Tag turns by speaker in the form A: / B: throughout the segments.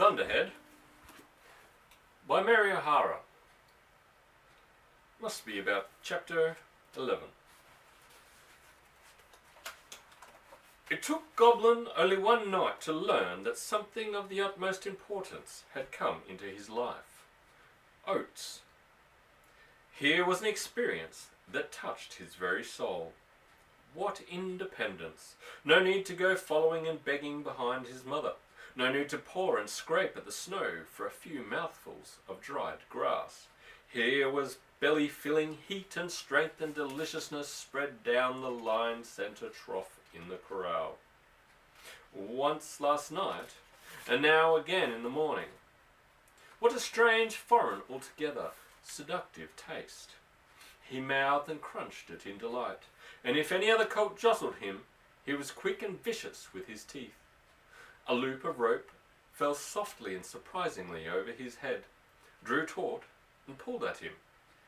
A: Thunderhead by Mary O'Hara. Must be about chapter 11. It took Goblin only one night to learn that something of the utmost importance had come into his life. Oats. Here was an experience that touched his very soul. What independence! No need to go following and begging behind his mother. No need to paw and scrape at the snow for a few mouthfuls of dried grass. Here was belly-filling heat and strength and deliciousness spread down the lined centre trough in the corral. Once last night, and now again in the morning. What a strange, foreign, altogether seductive taste. He mouthed and crunched it in delight, and if any other colt jostled him, he was quick and vicious with his teeth. A loop of rope fell softly and surprisingly over his head, drew taut, and pulled at him.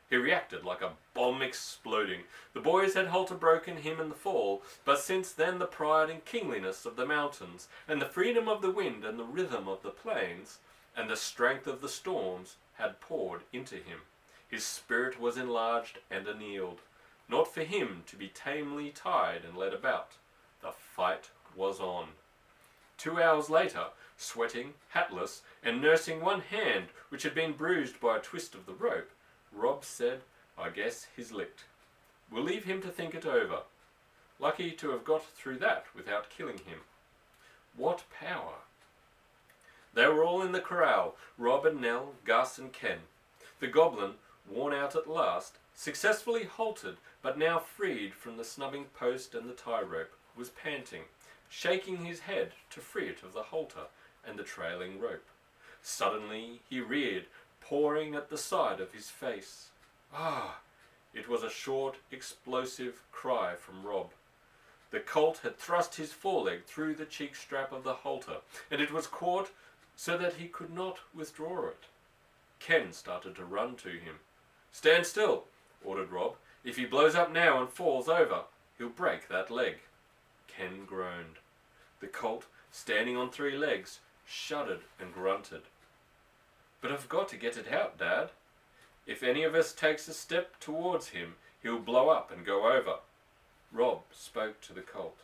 A: He reacted like a bomb exploding. The boys had halter broken him in the fall, but since then the pride and kingliness of the mountains, and the freedom of the wind and the rhythm of the plains, and the strength of the storms had poured into him. His spirit was enlarged and annealed, not for him to be tamely tied and led about. The fight was on. 2 hours later, sweating, hatless, and nursing one hand which had been bruised by a twist of the rope, Rob said, "I guess he's licked. We'll leave him to think it over. Lucky to have got through that without killing him." What power! They were all in the corral, Rob and Nell, Gus and Ken. The goblin, worn out at last, successfully halted, but now freed from the snubbing post and the tie rope, was panting, shaking his head to free it of the halter and the trailing rope. Suddenly he reared, pawing at the side of his face. Ah! It was a short, explosive cry from Rob. The colt had thrust his foreleg through the cheek strap of the halter, and it was caught so that he could not withdraw it. Ken started to run to him. "Stand still," ordered Rob. "If he blows up now and falls over, he'll break that leg." Ken groaned. The colt, standing on 3 legs, shuddered and grunted. "But I've got to get it out, Dad. If any of us takes a step towards him, he'll blow up and go over." Rob spoke to the colt.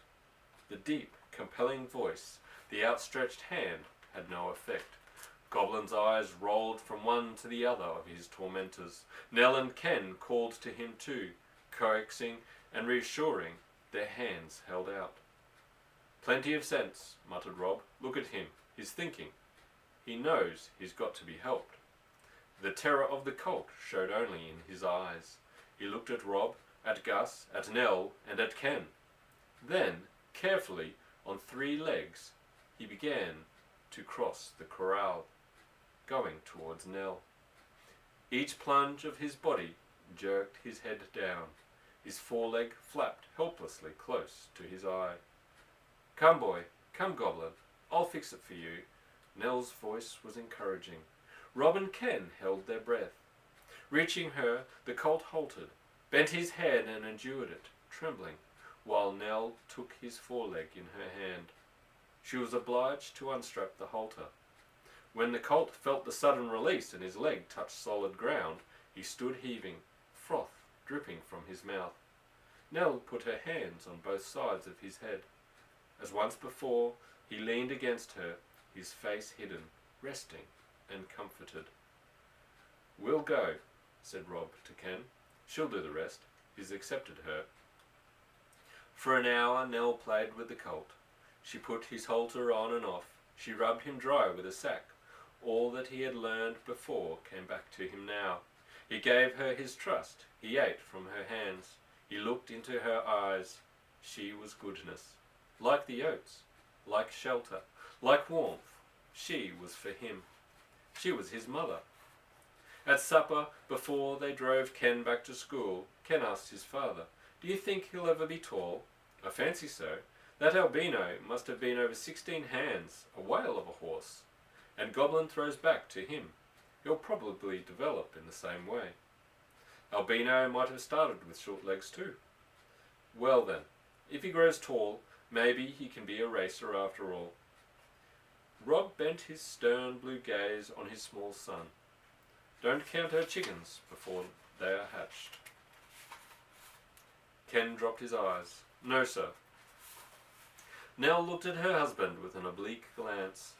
A: The deep, compelling voice, the outstretched hand, had no effect. Goblin's eyes rolled from one to the other of his tormentors. Nell and Ken called to him too, coaxing and reassuring, their hands held out. "Plenty of sense," muttered Rob. "Look at him. He's thinking. He knows he's got to be helped." The terror of the colt showed only in his eyes. He looked at Rob, at Gus, at Nell, and at Ken. Then, carefully, on 3 legs, he began to cross the corral, going towards Nell. Each plunge of his body jerked his head down. His foreleg flapped helplessly close to his eye. "Come, boy, come, Goblin. I'll fix it for you." Nell's voice was encouraging. Rob and Ken held their breath. Reaching her, the colt halted, bent his head and endured it, trembling, while Nell took his foreleg in her hand. She was obliged to unstrap the halter. When the colt felt the sudden release and his leg touched solid ground, he stood heaving, froth dripping from his mouth. Nell put her hands on both sides of his head. As once before, he leaned against her, his face hidden, resting and comforted. "We'll go," said Rob to Ken. "She'll do the rest." He's accepted her. For an hour Nell played with the colt. She put his halter on and off. She rubbed him dry with a sack. All that he had learned before came back to him now. He gave her his trust. He ate from her hands. He looked into her eyes. She was goodness. Like the oats, like shelter, like warmth, she was for him. She was his mother. At supper, before they drove Ken back to school, Ken asked his father, "Do you think he'll ever be tall?" "I fancy so. That albino must have been over 16 hands, a whale of a horse." And Goblin throws back to him, "He'll probably develop in the same way." "Albino might have started with short legs too." "Well then, if he grows tall, maybe he can be a racer after all." Rob bent his stern blue gaze on his small son. Don't count her chickens before they are hatched. Ken dropped his eyes. No, sir. Nell looked at her husband with an oblique glance.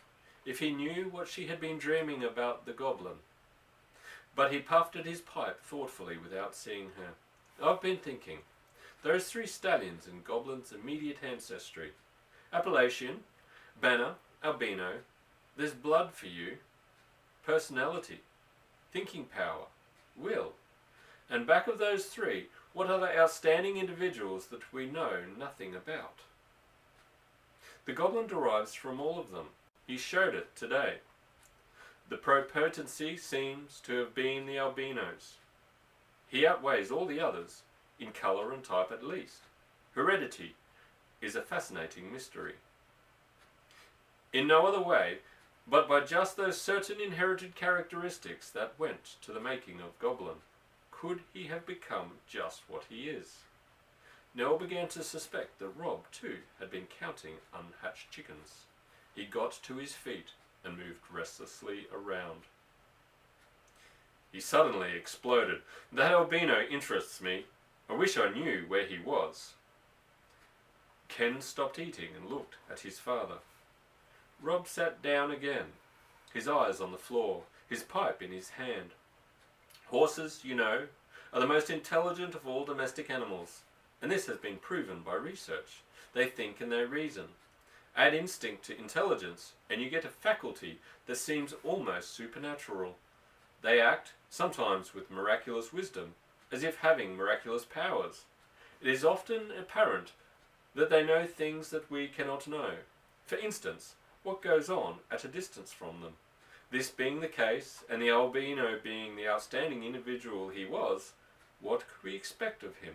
A: If he knew what she had been dreaming about the goblin. But he puffed at his pipe thoughtfully without seeing her. I've been thinking. Those 3 stallions in Goblin's immediate ancestry. Appalachian, Banner, Albino. There's blood for you. Personality. Thinking power. Will. And back of those 3, what are the outstanding individuals that we know nothing about? The goblin derives from all of them. He showed it today. The propotency seems to have been the albinos. He outweighs all the others, in colour and type at least. Heredity is a fascinating mystery. In no other way, but by just those certain inherited characteristics that went to the making of Goblin, could he have become just what he is. Nell began to suspect that Rob, too, had been counting unhatched chickens. He got to his feet and moved restlessly around. He suddenly exploded. That albino interests me. I wish I knew where he was. Ken stopped eating and looked at his father. Rob sat down again, his eyes on the floor, his pipe in his hand. Horses, you know, are the most intelligent of all domestic animals, and this has been proven by research. They think and they reason. Add instinct to intelligence, and you get a faculty that seems almost supernatural. They act, sometimes with miraculous wisdom, as if having miraculous powers. It is often apparent that they know things that we cannot know. For instance, what goes on at a distance from them. This being the case, and the albino being the outstanding individual he was, what could we expect of him?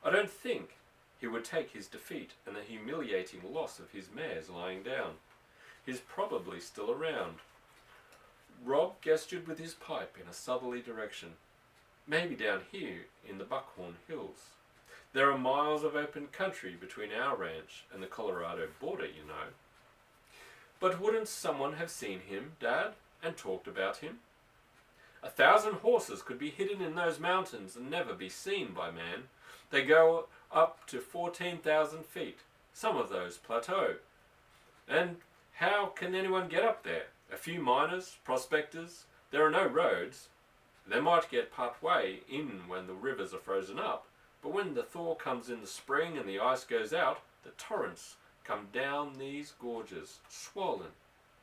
A: I don't think he would take his defeat and the humiliating loss of his mares lying down. He's probably still around. Rob gestured with his pipe in a southerly direction. Maybe down here in the Buckhorn Hills. There are miles of open country between our ranch and the Colorado border, you know. But wouldn't someone have seen him, Dad, and talked about him? 1,000 horses could be hidden in those mountains and never be seen by man. They go up to 14,000 feet. Some of those plateau. And how can anyone get up there? A few miners, prospectors. There are no roads. They might get part way in when the rivers are frozen up, but when the thaw comes in the spring and the ice goes out, the torrents come down these gorges, swollen,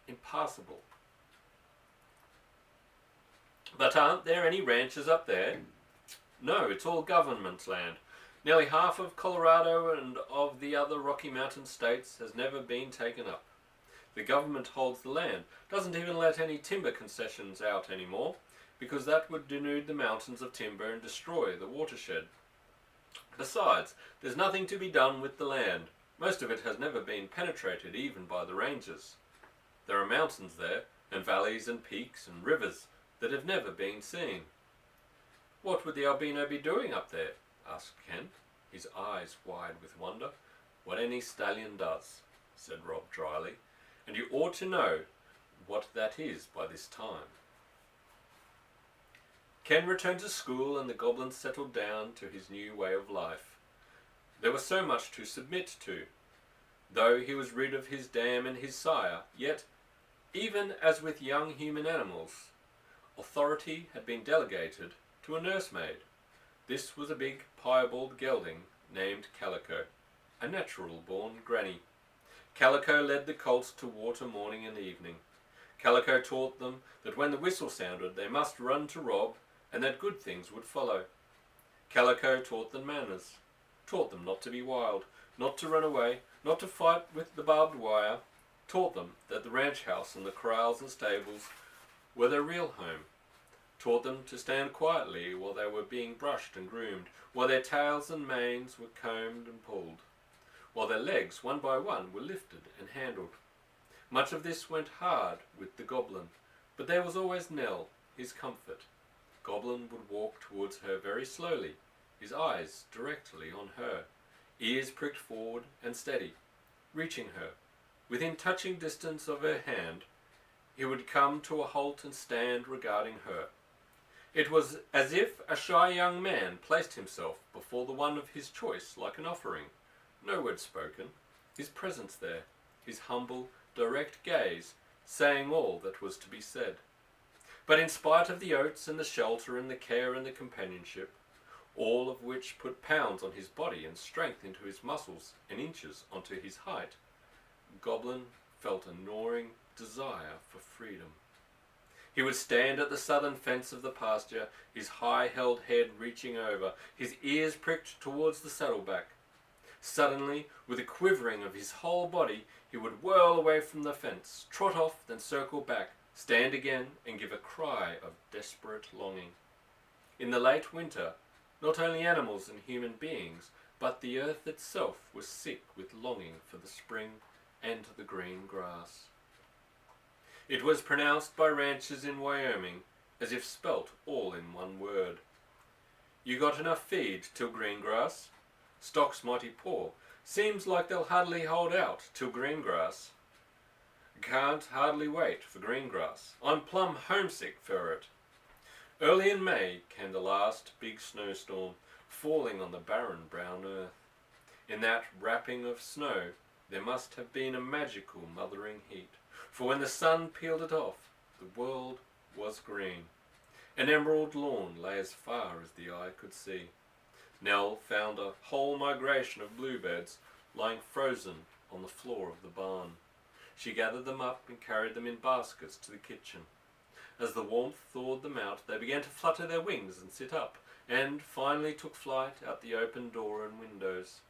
A: impassable. But aren't there any ranches up there? No, it's all government land. Nearly half of Colorado and of the other Rocky Mountain states has never been taken up. The government holds the land, doesn't even let any timber concessions out anymore, because that would denude the mountains of timber and destroy the watershed. Besides, there's nothing to be done with the land. Most of it has never been penetrated even by the rangers. There are mountains there, and valleys and peaks and rivers that have never been seen. What would the albino be doing up there? Asked Ken, his eyes wide with wonder. What any stallion does, said Rob dryly, and you ought to know what that is by this time. Ken returned to school and the goblin settled down to his new way of life. There was so much to submit to. Though he was rid of his dam and his sire, yet, even as with young human animals, authority had been delegated to a nursemaid. This was a big, piebald gelding named Calico, a natural-born granny. Calico led the colts to water morning and evening. Calico taught them that when the whistle sounded they must run to Rob, and that good things would follow. Calico taught them manners, taught them not to be wild, not to run away, not to fight with the barbed wire, taught them that the ranch house and the corrals and stables were their real home, taught them to stand quietly while they were being brushed and groomed, while their tails and manes were combed and pulled, while their legs one by one were lifted and handled. Much of this went hard with the goblin, but there was always Nell, his comfort. Goblin would walk towards her very slowly, his eyes directly on her, ears pricked forward and steady, reaching her within touching distance of her hand, he would come to a halt and stand regarding her. It was as if a shy young man placed himself before the one of his choice like an offering. No word spoken, his presence there, his humble, direct gaze, saying all that was to be said. But in spite of the oats and the shelter and the care and the companionship, all of which put pounds on his body and strength into his muscles and inches onto his height, Goblin felt a gnawing desire for freedom. He would stand at the southern fence of the pasture, his high-held head reaching over, his ears pricked towards the saddleback. Suddenly, with a quivering of his whole body, he would whirl away from the fence, trot off, then circle back, stand again, and give a cry of desperate longing. In the late winter, not only animals and human beings, but the earth itself was sick with longing for the spring and the green grass. It was pronounced by ranchers in Wyoming as if spelt all in one word. You got enough feed till green grass? Stock's mighty poor. Seems like they'll hardly hold out till green grass. Can't hardly wait for green grass. I'm plumb homesick for it. Early in May came the last big snowstorm, falling on the barren brown earth. In that wrapping of snow there must have been a magical mothering heat, for when the sun peeled it off, the world was green. An emerald lawn lay as far as the eye could see. Nell found a whole migration of bluebirds lying frozen on the floor of the barn. She gathered them up and carried them in baskets to the kitchen. As the warmth thawed them out, they began to flutter their wings and sit up, and finally took flight out the open door and windows.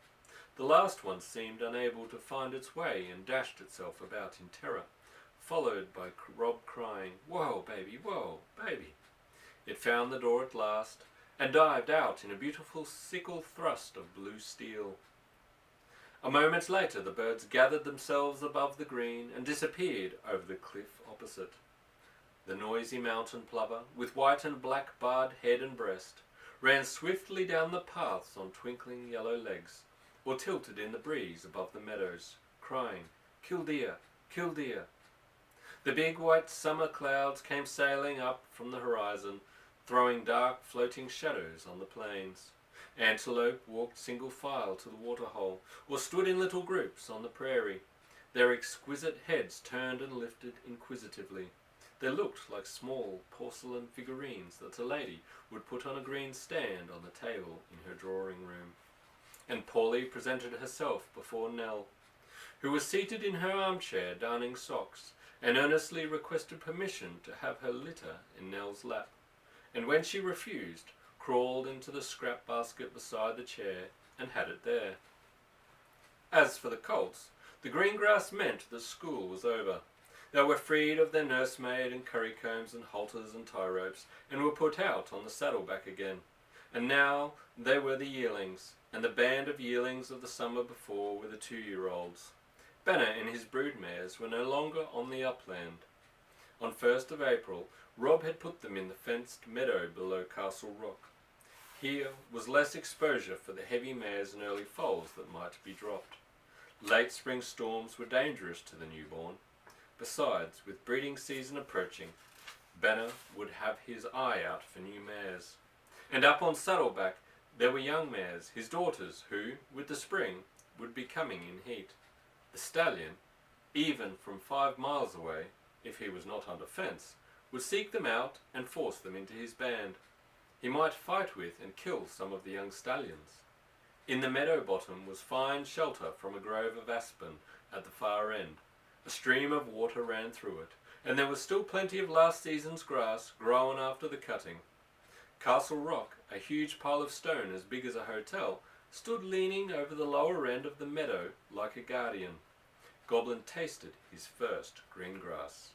A: The last one seemed unable to find its way and dashed itself about in terror, followed by Rob crying, "Whoa, baby, whoa, baby." It found the door at last, and dived out in a beautiful sickle thrust of blue steel. A moment later the birds gathered themselves above the green and disappeared over the cliff opposite. The noisy mountain plover, with white and black barred head and breast, ran swiftly down the paths on twinkling yellow legs, or tilted in the breeze above the meadows, crying, "Killdeer, killdeer." The big white summer clouds came sailing up from the horizon, throwing dark floating shadows on the plains. Antelope walked single file to the waterhole, or stood in little groups on the prairie, their exquisite heads turned and lifted inquisitively. They looked like small porcelain figurines that a lady would put on a green stand on the table in her drawing room. And Polly presented herself before Nell, who was seated in her armchair darning socks, and earnestly requested permission to have her litter in Nell's lap, and when she refused, crawled into the scrap basket beside the chair and had it there. As for the colts, the green grass meant that school was over. They were freed of their nursemaid and currycombs and halters and tie ropes, and were put out on the saddleback again. And now they were the yearlings, and the band of yearlings of the summer before were the 2-year-olds. Banner and his broodmares were no longer on the upland. On 1st of April, Rob had put them in the fenced meadow below Castle Rock. Here was less exposure for the heavy mares and early foals that might be dropped. Late spring storms were dangerous to the newborn. Besides, with breeding season approaching, Banner would have his eye out for new mares. And up on Saddleback there were young mares, his daughters, who, with the spring, would be coming in heat. The stallion, even from 5 miles away, if he was not under fence, would seek them out and force them into his band. He might fight with and kill some of the young stallions. In the meadow bottom was fine shelter from a grove of aspen at the far end. A stream of water ran through it, and there was still plenty of last season's grass growing after the cutting. Castle Rock, a huge pile of stone as big as a hotel, stood leaning over the lower end of the meadow like a guardian. Goblin tasted his first green grass.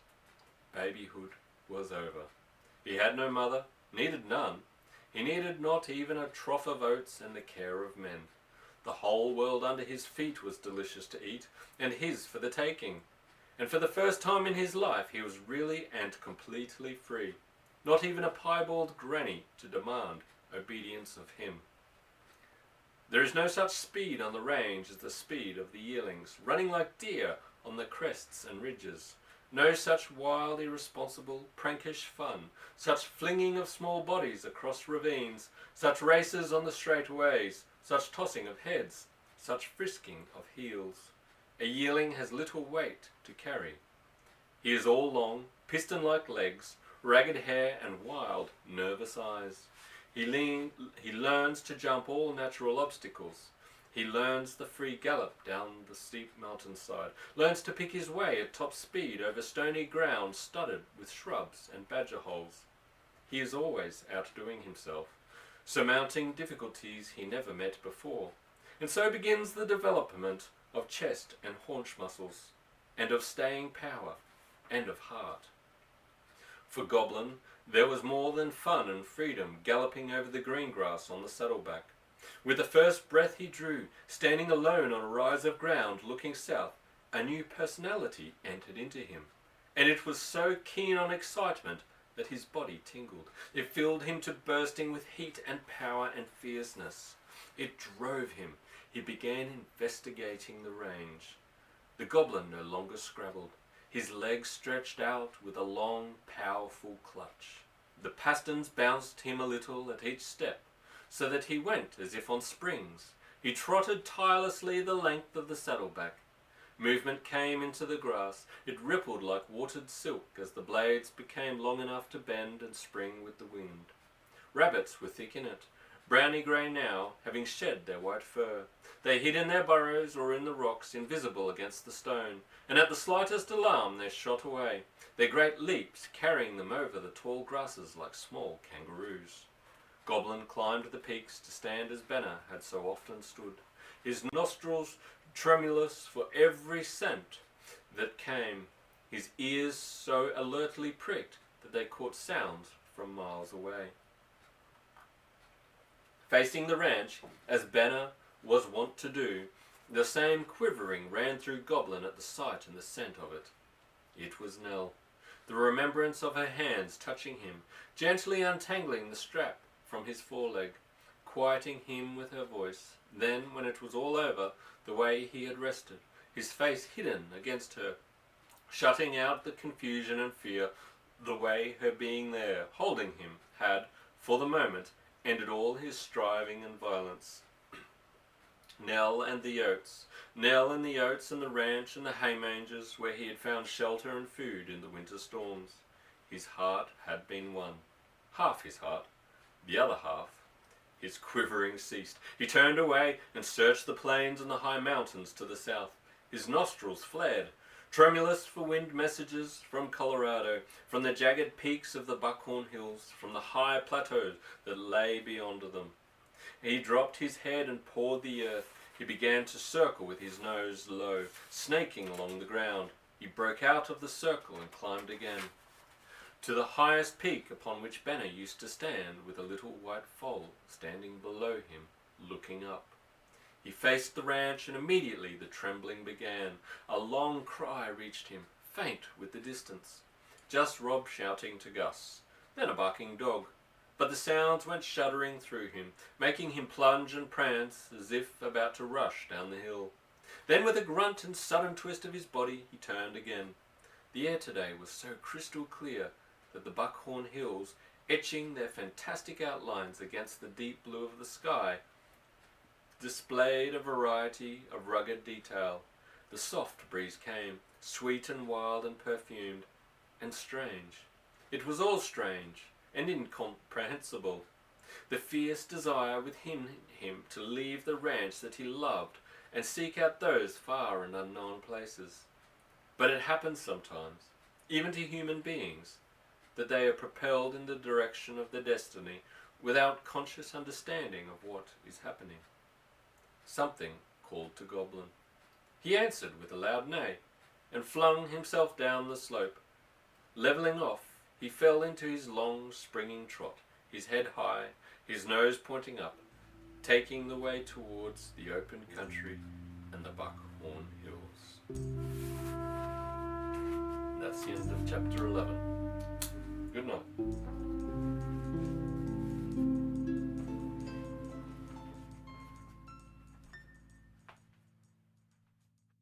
A: Babyhood was over. He had no mother, needed none. He needed not even a trough of oats and the care of men. The whole world under his feet was delicious to eat, and his for the taking. And for the first time in his life he was really and completely free. Not even a piebald granny to demand obedience of him. There is no such speed on the range as the speed of the yearlings, running like deer on the crests and ridges. No such wild, irresponsible, prankish fun, such flinging of small bodies across ravines, such races on the straightaways, such tossing of heads, such frisking of heels. A yearling has little weight to carry. He is all long, piston-like legs, ragged hair and wild, nervous eyes. He learns to jump all natural obstacles. He learns the free gallop down the steep mountainside, learns to pick his way at top speed over stony ground studded with shrubs and badger holes. He is always outdoing himself, surmounting difficulties he never met before. And so begins the development of chest and haunch muscles, and of staying power, and of heart. For Goblin, there was more than fun and freedom galloping over the green grass on the saddleback. With the first breath he drew, standing alone on a rise of ground looking south, a new personality entered into him. And it was so keen on excitement that his body tingled. It filled him to bursting with heat and power and fierceness. It drove him. He began investigating the range. The Goblin no longer scrabbled. His legs stretched out with a long, powerful clutch. The pastons bounced him a little at each step, so that he went as if on springs. He trotted tirelessly the length of the saddleback. Movement came into the grass. It rippled like watered silk as the blades became long enough to bend and spring with the wind. Rabbits were thick in it, browny grey now, having shed their white fur. They hid in their burrows or in the rocks, invisible against the stone, and at the slightest alarm they shot away, their great leaps carrying them over the tall grasses like small kangaroos. Goblin climbed the peaks to stand as Banner had so often stood, his nostrils tremulous for every scent that came, his ears so alertly pricked that they caught sounds from miles away. Facing the ranch, as Banner was wont to do, the same quivering ran through Goblin at the sight and the scent of it. It was Nell, the remembrance of her hands touching him, gently untangling the strap from his foreleg, quieting him with her voice. Then, when it was all over, the way he had rested, his face hidden against her, shutting out the confusion and fear, the way her being there, holding him, had, for the moment, ended all his striving and violence. Nell and the oats. Nell and the oats and the ranch and the hay-mangers where he had found shelter and food in the winter storms. His heart had been won. Half his heart. The other half. His quivering ceased. He turned away and searched the plains and the high mountains to the south. His nostrils flared, tremulous for wind messages from Colorado, from the jagged peaks of the Buckhorn Hills, from the high plateaus that lay beyond them. He dropped his head and pawed the earth. He began to circle with his nose low, snaking along the ground. He broke out of the circle and climbed again, to the highest peak upon which Banner used to stand, with a little white foal standing below him, looking up. He faced the ranch, and immediately the trembling began. A long cry reached him, faint with the distance. Just Rob shouting to Gus, then a barking dog. But the sounds went shuddering through him, making him plunge and prance as if about to rush down the hill. Then with a grunt and sudden twist of his body, he turned again. The air today was so crystal clear that the Buckhorn Hills, etching their fantastic outlines against the deep blue of the sky, displayed a variety of rugged detail. The soft breeze came, sweet and wild and perfumed, and strange. It was all strange and incomprehensible. The fierce desire within him to leave the ranch that he loved and seek out those far and unknown places. But it happens sometimes, even to human beings, that they are propelled in the direction of their destiny without conscious understanding of what is happening. Something called to Goblin. He answered with a loud neigh, and flung himself down the slope. Levelling off, he fell into his long, springing trot, his head high, his nose pointing up, taking the way towards the open country and the Buckhorn Hills. That's the end of chapter 11. Good night.